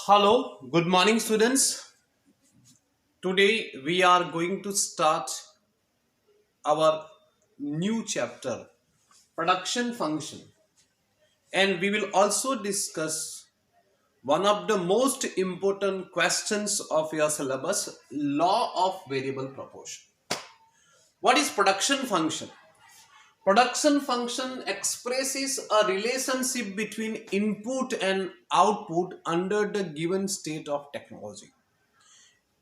Hello, good morning, students. Today we are going to start our new chapter, production function, and we will also discuss one of the most important questions of your syllabus, law of variable proportion. What is production function? Production function expresses a relationship between input and output under the given state of technology.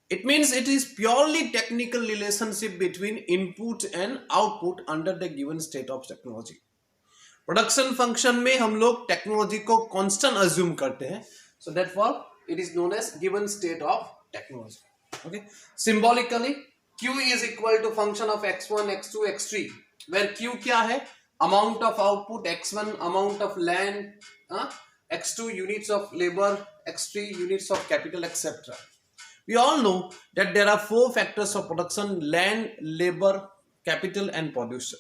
It means it is purely technical relationship between input and output under the given state of technology. Production function में हम लोग technology को constant assume करते हैं, so therefore it is known as given state of technology. Okay, symbolically q is equal to function of x1 x2 x3 where q क्या है? Amount of output, x1 amount of land, x2 units of labour, x3 units of capital etcetera. We all know that there are four factors of production: land, labor, capital and production.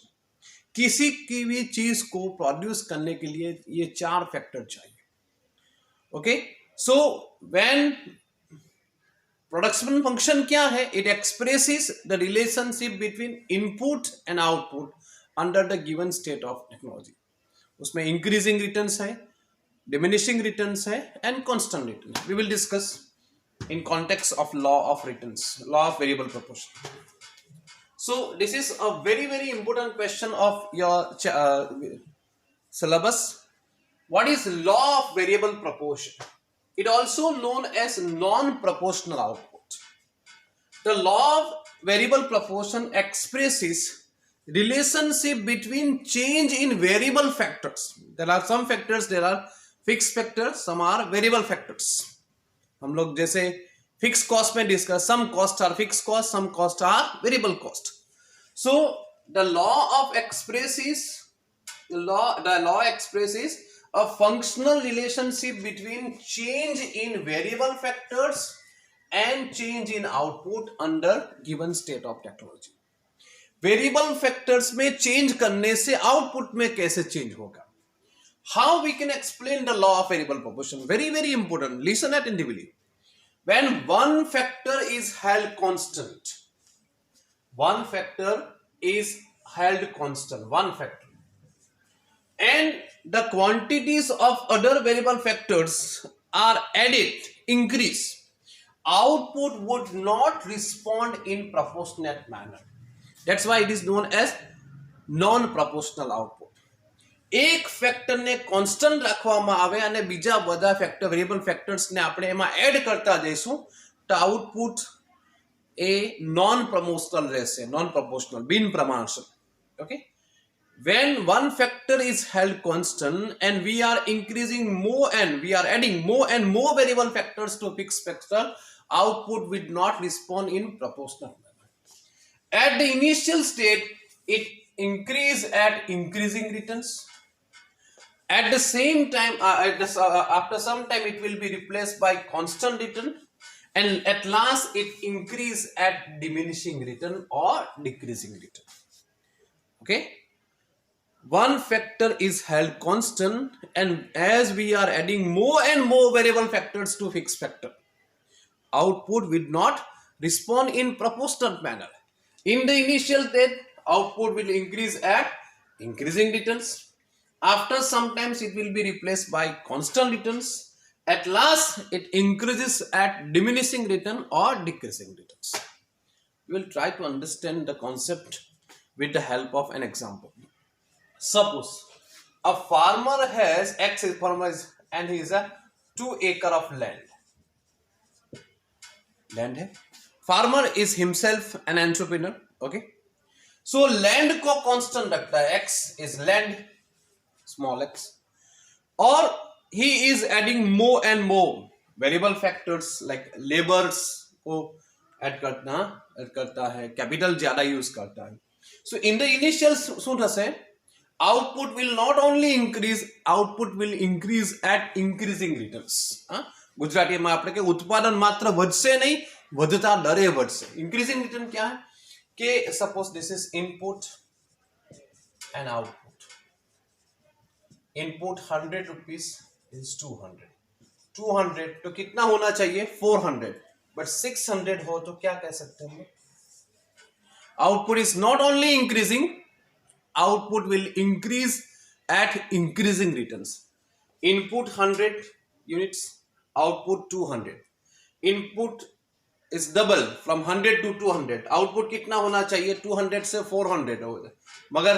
किसी की भी चीज को produce करने के लिए ये चार फैक्टर चाहिए. Okay, so when production function क्या है? It expresses the relationship between input and output under the given state of technology. उसमें इंक्रीजिंग रिटर्न्स है, डिमिनिशिंग रिटर्न्स है and constant return. We will discuss in context of law of returns, law of variable proportion. So this is a very important question of your syllabus. What is law of variable proportion? It also known as non-proportional output. The law of variable proportion expresses relationship between change in variable factors. There are some factors, there are fixed factors, some are variable factors. हम लोग जैसे fix cost में discuss, some cost are fix cost, some cost are variable cost. So the law expresses a functional relationship between change in variable factors and change in output under given state of technology. Variable factors में change करने से output में कैसे change होगा? How we can explain the law of variable proportion? Very important. Listen attentively. When one factor is held constant, one factor, and the quantities of other variable factors are added, increase, output would not respond in proportionate manner. That's why it is known as non-proportional output. એક ફેક્ટરને constant રાખવામાં આવે અને બીજા બધા factor variable ફેક્ટર્સને આપણે એમાં add કરતા જઈશું તો આઉટપુટ એ નોન પ્રમોશનલ રહેશે, નોન પ્રપોર્શનલ, બિન પ્રમાણસર. Okay, when one factor is held constant and we are increasing more and we are adding more and more variable factors to fixed factor, output will not respond in proportional manner. At the initial state it increase at increasing returns. At the same time, after some time, it will be replaced by constant return, and at last it increase at diminishing return or decreasing return. Okay, one factor is held constant, and as we are adding more and more variable factors to fixed factor, output will not respond in proportional manner. In the initial state, output will increase at increasing returns. After some times it will be replaced by constant returns. At last it increases at diminishing return or decreasing returns. We will try to understand the concept with the help of an example. Suppose a farmer has and he is a 2 acre of land है. Farmer is himself an entrepreneur. Okay, so land को constant रखता है, x is land, small x, or he is adding more and more variable factors like labors को add करता है, capital ज्यादा use करता है. So in the initial શું થશે? Output will not only increase, output will increase at increasing returns. ગુજરાતીમાં આપણે કે ઉત્પાદન માત્ર વધશે નહીં, વધતા દરે વધશે. increasing return क्या है? કે suppose this is input and output. Input 100 rupees is 200. 200 तो कितना होना चाहिए 400, बट 600 हो तो क्या कह सकते हैं हम? Output is not only increasing, output will increase at increasing returns. Input 100 units, output 200. Input is double from 100 to 200. Output कितना होना चाहिए 200 से 400 हो गया, मगर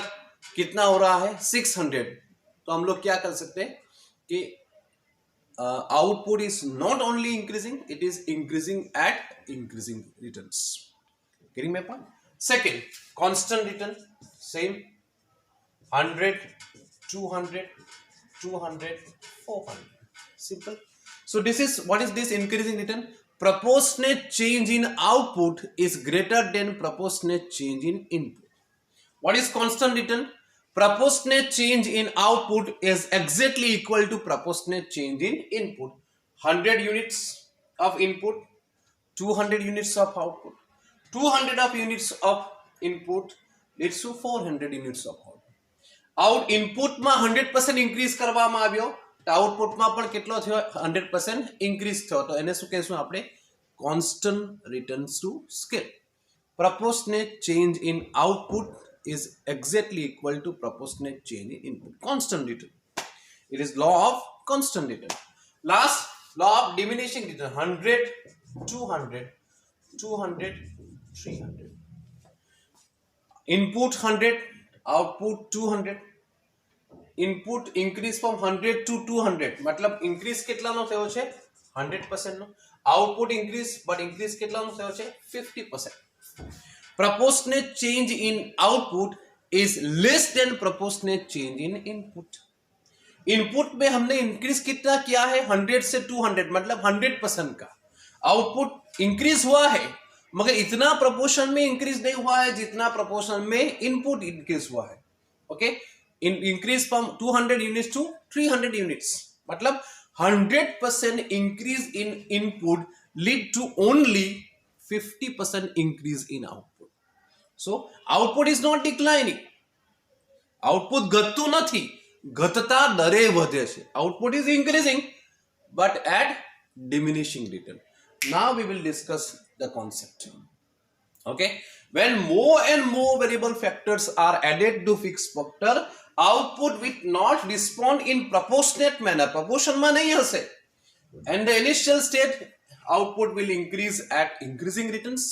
कितना हो रहा है 600. तो हम लोग क्या कर सकते हैं कि output is not only increasing, it is increasing at increasing returns. Getting my point? Second, constant return, same 100, 200, 200, 400. Simple. So this is what is this increasing return? Proportionate change in output is greater than proportionate change in input. What is constant return? Proportionate change in output is exactly equal to proportionate change in input. 100 units of input, 200 units of output. 200 of units of input leads to 400 units of output. Out ઇનપુટમાં 100% increase કરવામાં આવ્યો તો આઉટપુટમાં પણ કેટલો થયો 100% increase થયો, તો એને શું કહીશું આપણે constant returns to scale. proportionate change in output is exactly equal to proportionate change in input. Constant return, it is law of constant return. Last, law of diminishing return. 100, 200, 200, 300. Input 100, output 200. Input increase from 100 to 200, મતલબ increase કેટલાનો થયો છે 100% નો. Output increase, but increase કેટલાનો થયો છે 50%. proportionate change in output is less than proportionate change in input. Input में हमने increase कितना किया है 100 से 200, मतलब 100% का. आउटपुट इंक्रीज हुआ है मगर इतना प्रोपोर्शन में इंक्रीज नहीं हुआ है जितना प्रोपोर्शन में इनपुट इंक्रीज हुआ है. Okay, increase from 200 units to 300 units, मतलब 100% increase in input lead to only 50% increase in output. So output is not declining, output ઘટતું નથી, ઘટતા દરે વધે છે. Output is increasing but at diminishing return. Now we will discuss the concept. Okay, when more and more variable factors are added to fixed factor, output will not respond in proportionate manner. Proportion માં નહીં હશે. And the initial state output will increase at increasing returns.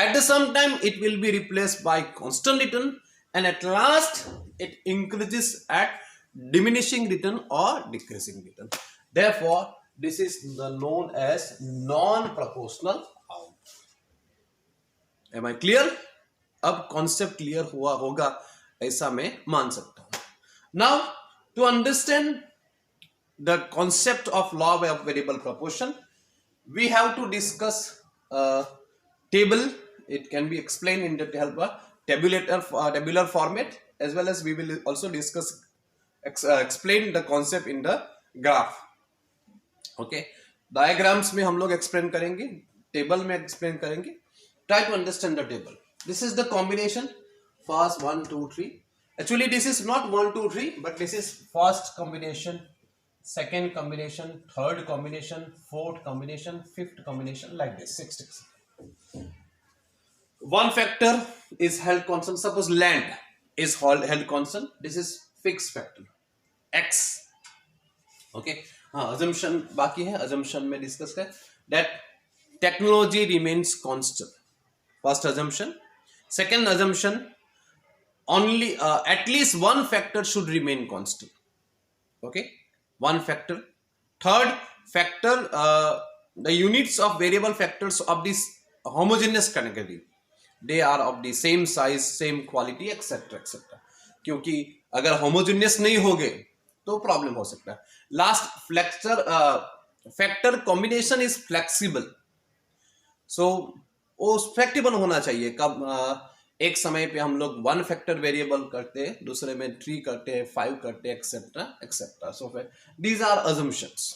At the same time it will be replaced by constant return, and at last it increases at diminishing return or decreasing return. Therefore this is known as non-proportional output. Am I clear? अब concept clear हुआ होगा ऐसा मैं मान सकता हूं. Now to understand the concept of law of variable proportion we have to discuss table. It can be explain in the help tabular format, as well as we will also discuss explain the concept in the graph. Okay, diagrams में हम लोग explain करेंगे, table में explain करेंगे. Try to understand the table. This is the combination. First 1, 2, 3. Actually, this is not 1, 2, 3, but this is first combination, second combination, third combination, fourth combination, fifth combination, like this. 6. One factor is held constant. Suppose land is held constant. This is fixed factor x. Okay. Assumption बाकी है. Assumption में discuss करें that technology remains constant. First assumption. Second assumption, only at least one factor should remain constant. Okay, one factor. Third factor, the units of variable factors of this homogeneous category, they are of the same size, same quality, etc. etc. क्योंकि अगर homogeneous नहीं होगे तो problem हो सकता है. Last factor combination is flexible. So वो flexible होना चाहिए. कब एक समय पे हम लोग 1 फैक्टर वेरिएबल करते हैं, दूसरे में 3 करते हैं, 5 करते हैं, etcetera etcetera. So these are assumptions.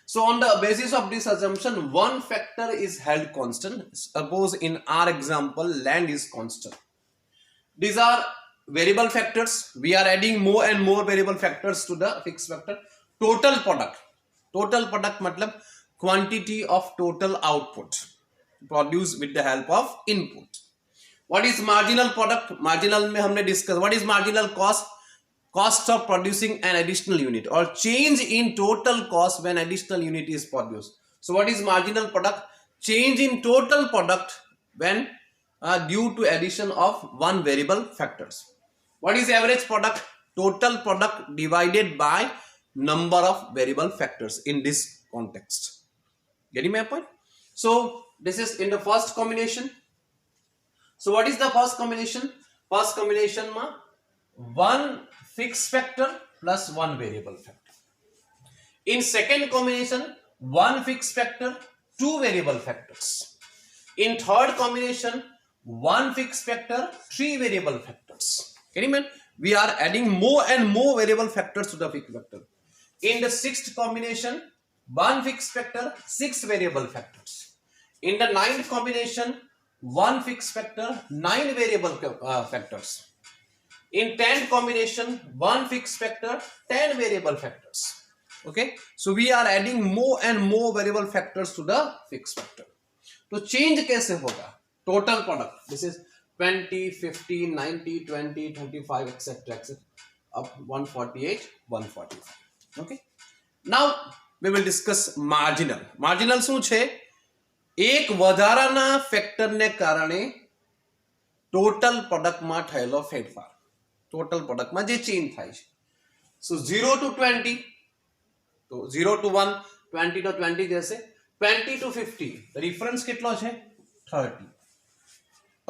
So on the basis of this assumption, one factor is held constant. Suppose in our example, land is constant. These are variable factors. We are adding more and more variable factors to the fixed factor. Total product. Total product मतलब quantity of total output produce with the help of input. What is marginal product? Marginal में हमने discuss. What is marginal cost? Cost of producing an additional unit or change in total cost when additional unit is produced. So what is marginal product? Change in total product when due to addition of one variable factors. What is average product? Total product divided by number of variable factors in this context. Getting my point? So this is in the first combination. So what is the first combination? First combination ma one fixed factor plus one variable factor. In second combination, one fixed factor, two variable factors. In third combination, one fixed factor, three variable factors. Can you imagine? We are adding more and more variable factors to the fixed factor. In the sixth combination, one fixed factor, six variable factors. In the ninth combination, one fixed factor, nine variable factors. In 10th combination, one fixed factor, 10 variable factors. Okay, so we are adding more and more variable factors to the fixed factor. तो change कैसे होगा? Total product. This is 20, 50, 90, 20, 25, etc. etc. Up 148, 145. Okay. Now we will discuss marginal. Marginal શું છે? એક વધારાના ફેક્ટરને કારણે total પ્રોડક્ટમાં થયેલો ફેરફાર. टोटल प्रोडक्ट में जे चेंज थाय छे. सो 0 to 20, तो 0 to 1, 20 to 20 जैसे 20 to 50 डिफरेंस कितना है? 30.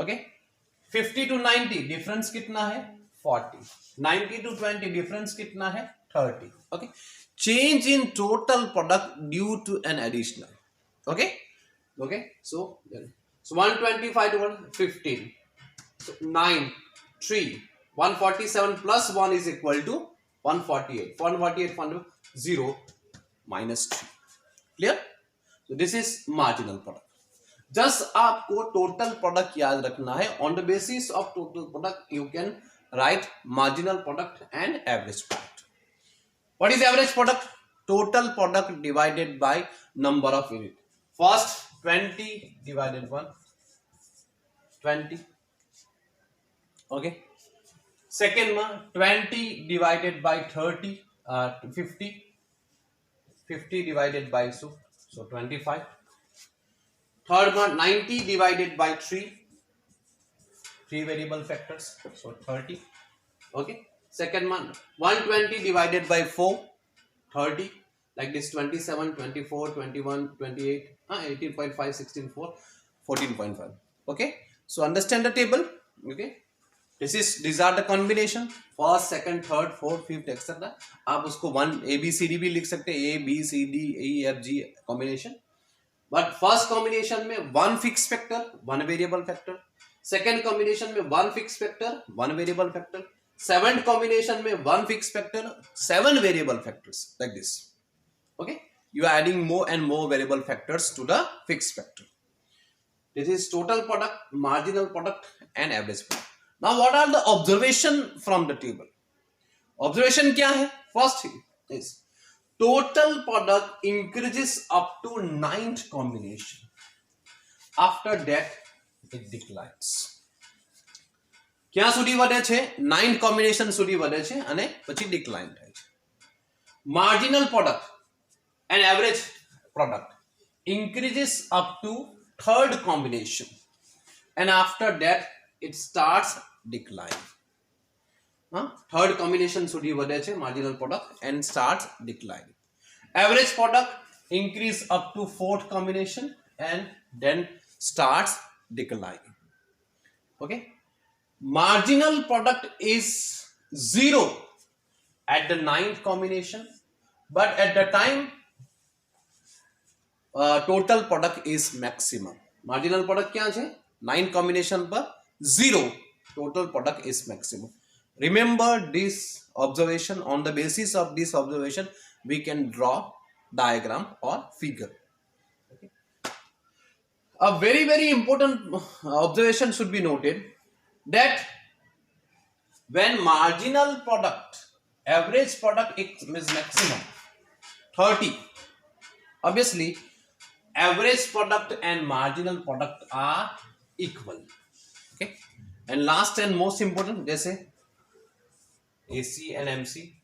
ओके, 50 to 90 डिफरेंस कितना है? 40. 90 to 20 डिफरेंस कितना है? 30. Okay, change in total product due to an additional. Okay okay, so 125 to 115, so 9, 3, 147 plus 1 is equal to 148. 148 0 minus 3. Clear? So this is marginal product. Just आपको total product याद रखना है. On the basis of total product, you can write marginal product and average product. What is average product? Total product divided by number of unit. First 20 divided 1, 20. Okay. Second one 20 divided by 30, 50. 50 divided by so 25. Third one 90 divided by 3. 3 variable factors, so 30. Okay. Second one 120 divided by 4, 30. Like this 27, 24, 21, 28, 18.5, 16, 4, 14.5. Okay. So understand the table. Okay. These are the combination first, second, third, fourth, fifth, etc. आप उसको 1 ABCD भी लिख सकते हैं, ABCDEFG combination. But first combination में one fixed factor, one variable factor. Second combination में one fixed factor, one variable factor. Seventh combination में one fixed factor, 7 variable factors, like this. Okay, you are adding more and more variable factors to the fixed factor. This is total product, marginal product, and average product. Now what are the observation from the table? Observation क्या है? First thing is total product increases up to 9th combination. After that it declines. ક્યાં સુધી વધે છે? 9th combination સુધી વધે છે અને પછી decline થાય છે. Marginal product and average product increases up to 3rd combination and after that it starts decline. Third combination સુધી વધે છે marginal product and starts declining. Average product increase up to 4th combination and then starts declining. Okay, marginal product is 0 at the 9th combination, but at the time total product is maximum. Marginal product क्या છે? 9 combination पर 0, total product is maximum. Remember this observation. On the basis of this observation we can draw diagram or figure. Okay. A very important observation should be noted that when marginal product, average product is maximum 30, Obviously, average product and marginal product are equal. Okay, and last and most important, जैसे AC and MC.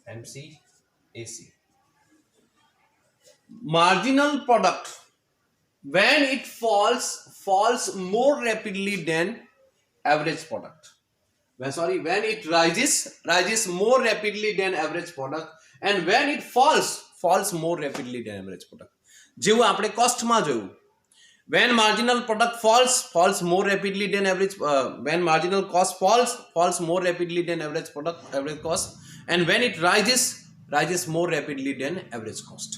MC, AC. Marginal product, when it falls more rapidly than average product. When it rises more rapidly than average product, and when it falls more rapidly than average product. જેવું આપણે કોસ્ટમાં જોયું, when marginal product falls more rapidly than average, when marginal cost falls more rapidly than average cost, and when it rises more rapidly than average cost.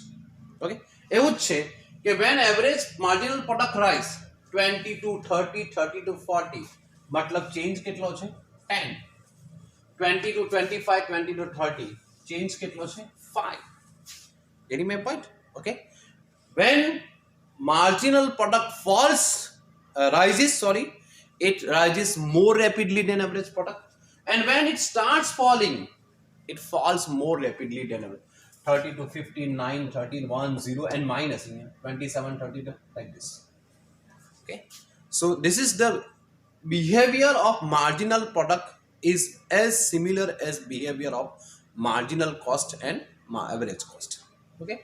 Okay, એવું જ છે કે when average marginal product rise 20 to 30, 30 to 40, मतलब change કેટલો છે 10, 20 to 25, 20 to 30, change કેટલો છે 5. Getting my point? Okay, when marginal product it rises more rapidly than average product, and when it starts falling, it falls more rapidly than average. 30 to 15, 9, 13, 1, 0, and minus 27, 32, like this. Okay, so this is the behavior of marginal product is as similar as behavior of marginal cost and average cost. Okay,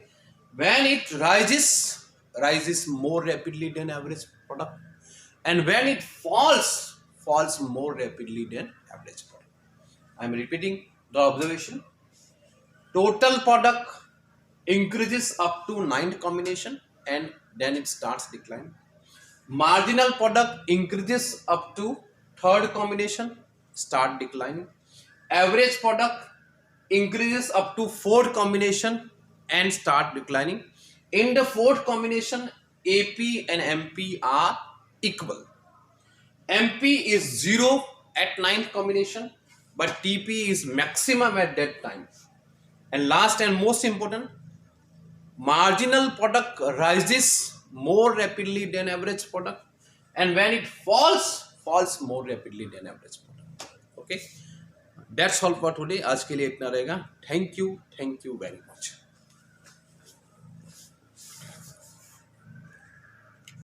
when it rises more rapidly than average product, and when it falls more rapidly than average product. I am repeating the observation. Total product increases up to 9th combination, and then it starts declining. Marginal product increases up to 3rd combination, start declining. Average product increases up to 4th combination and start declining. In the 4th combination, AP and MP are equal. MP is 0 at 9th combination, but TP is maximum at that time. And last and most important, marginal product rises more rapidly than average product, and when it falls more rapidly than average product. Okay, that's all for today. आज के लिए इतना रहेगा. Thank you very much.